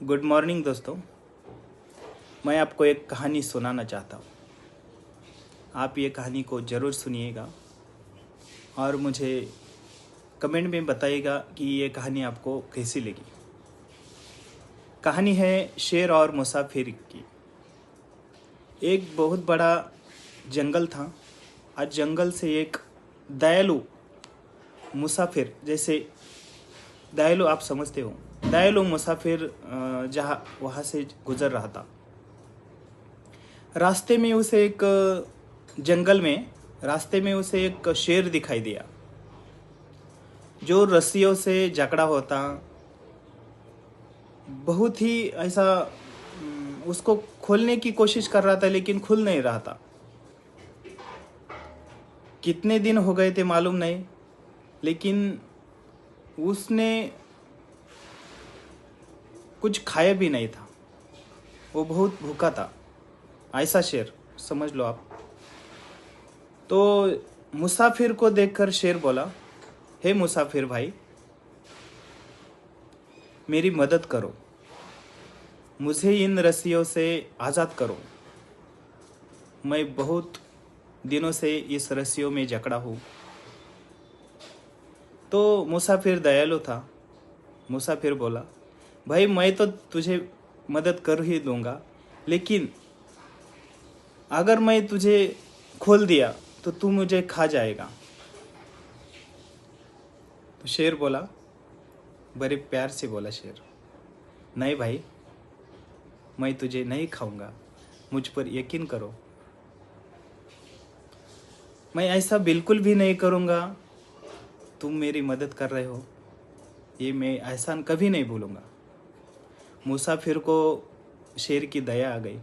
Good morning दोस्तों। मैं आपको एक कहानी सुनाना चाहता हूँ। आप ये कहानी को ज़रूर सुनिएगा और मुझे कमेंट में बताइएगा कि ये कहानी आपको कैसी लगी। कहानी है शेर और मुसाफिर की। एक बहुत बड़ा जंगल था। आज जंगल से एक दयालु मुसाफिर, जैसे दयालु आप समझते हो, दयालु मुसाफिर जहाँ वहाँ से गुजर रहा था। रास्ते में उसे एक शेर दिखाई दिया जो रस्सियों से जकड़ा होता। बहुत ही ऐसा उसको खोलने की कोशिश कर रहा था, लेकिन खुल नहीं रहा था। कितने दिन हो गए थे मालूम नहीं, लेकिन उसने कुछ खाया भी नहीं था। वो बहुत भूखा था। ऐसा शेर समझ लो आप। तो मुसाफिर को देखकर शेर बोला, हे मुसाफिर भाई, मेरी मदद करो, मुझे इन रस्सियों से आज़ाद करो। मैं बहुत दिनों से इस रस्सियों में जकड़ा हूँ। तो मुसाफिर दयालु था। मुसाफिर बोला, भाई मैं तो तुझे मदद कर ही दूंगा, लेकिन अगर मैं तुझे खोल दिया तो तू मुझे खा जाएगा। तो शेर बोला, बड़े प्यार से बोला शेर, नहीं भाई, मैं तुझे नहीं खाऊंगा, मुझ पर यकीन करो। मैं ऐसा बिल्कुल भी नहीं करूंगा। तुम मेरी मदद कर रहे हो, ये मैं एहसान कभी नहीं भूलूंगा। मुसाफिर को शेर की दया आ गई।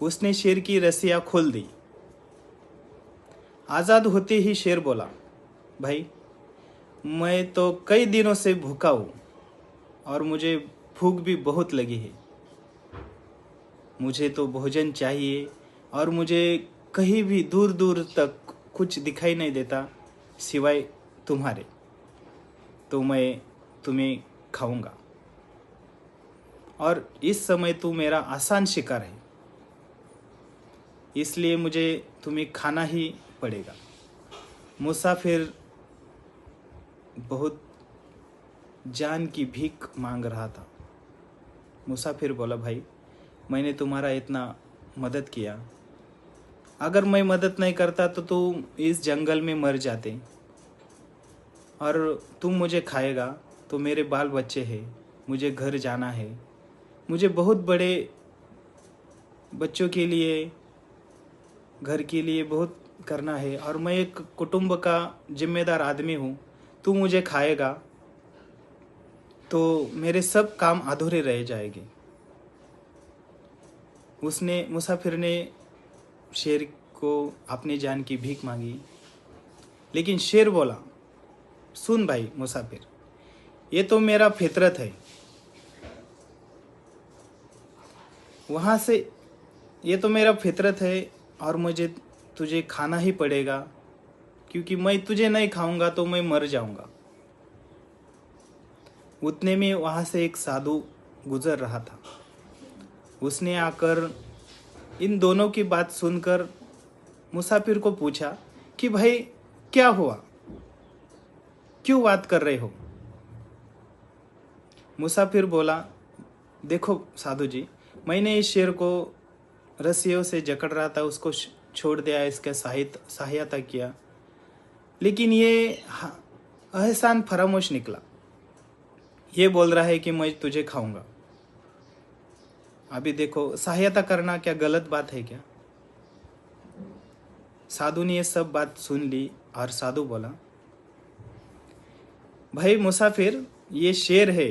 उसने शेर की रस्सियाँ खोल दी। आज़ाद होते ही शेर बोला, भाई मैं तो कई दिनों से भूखा हूँ और मुझे भूख भी बहुत लगी है। मुझे तो भोजन चाहिए और मुझे कहीं भी दूर दूर तक कुछ दिखाई नहीं देता सिवाय तुम्हारे। तो मैं तुम्हें खाऊंगा और इस समय तू मेरा आसान शिकार है, इसलिए मुझे तुम्हें खाना ही पड़ेगा। मुसाफिर बहुत जान की भीख मांग रहा था। मुसाफिर बोला, भाई मैंने तुम्हारा इतना मदद किया, अगर मैं मदद नहीं करता तो तुम इस जंगल में मर जाते और तुम मुझे खाएगा तो मेरे बाल बच्चे हैं, मुझे घर जाना है, मुझे बहुत बड़े बच्चों के लिए, घर के लिए बहुत करना है और मैं एक कुटुंब का जिम्मेदार आदमी हूँ। तू मुझे खाएगा तो मेरे सब काम अधूरे रह जाएंगे। मुसाफिर ने शेर को अपनी जान की भीख मांगी, लेकिन शेर बोला, सुन भाई मुसाफिर, ये तो मेरा फितरत है। वहाँ से ये तो मेरा फितरत है और मुझे तुझे खाना ही पड़ेगा, क्योंकि मैं तुझे नहीं खाऊंगा तो मैं मर जाऊंगा। उतने में वहाँ से एक साधु गुजर रहा था। उसने आकर इन दोनों की बात सुनकर मुसाफिर को पूछा कि भाई क्या हुआ, क्यों बात कर रहे हो। मुसाफिर बोला, देखो साधु जी, मैंने इस शेर को रस्सियों से जकड़ रहा था, उसको छोड़ दिया, इसका सहायता किया, लेकिन ये एहसान फरामोश निकला। ये बोल रहा है कि मैं तुझे खाऊंगा। अभी देखो, सहायता करना क्या गलत बात है क्या। साधु ने ये सब बात सुन ली और साधु बोला, भाई मुसाफिर, ये शेर है,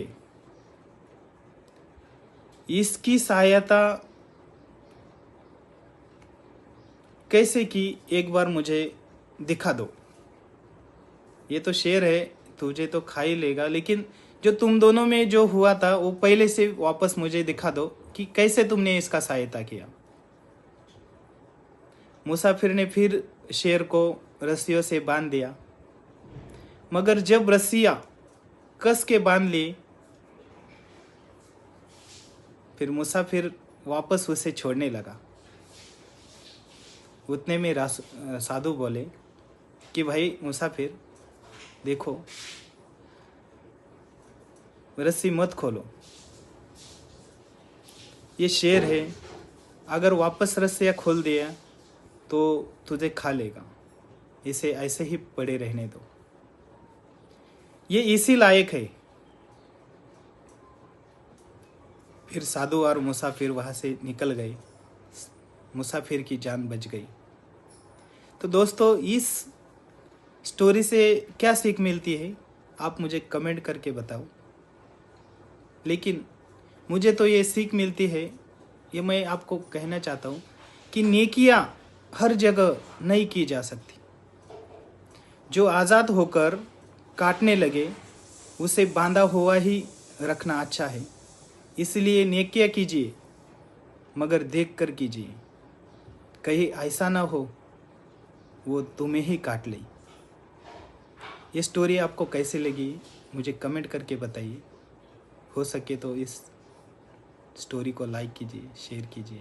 इसकी सहायता कैसे की, एक बार मुझे दिखा दो। ये तो शेर है, तुझे तो खा ही लेगा, लेकिन जो तुम दोनों में जो हुआ था वो पहले से वापस मुझे दिखा दो कि कैसे तुमने इसका सहायता किया। मुसाफिर ने फिर शेर को रस्सियों से बांध दिया, मगर जब रस्सियां कस के बांध ली फिर मुसाफिर वापस उसे छोड़ने लगा। उतने में साधु बोले कि भाई मुसाफिर देखो, रस्सी मत खोलो, ये शेर है, अगर वापस रस्सियाँ खोल दिया तो तुझे खा लेगा, इसे ऐसे ही पड़े रहने दो, ये इसी लायक है। फिर साधु और मुसाफिर वहाँ से निकल गए, मुसाफिर की जान बच गई। तो दोस्तों, इस स्टोरी से क्या सीख मिलती है आप मुझे कमेंट करके बताओ। लेकिन मुझे तो ये सीख मिलती है, ये मैं आपको कहना चाहता हूँ कि नेकियां हर जगह नहीं की जा सकती। जो आज़ाद होकर काटने लगे उसे बांधा हुआ ही रखना अच्छा है। इसलिए नेकियां कीजिए, मगर देख कर कीजिए, कहीं ऐसा ना हो वो तुम्हें ही काट ले। ये स्टोरी आपको कैसे लगी मुझे कमेंट करके बताइए। हो सके तो इस स्टोरी को लाइक कीजिए, शेयर कीजिए।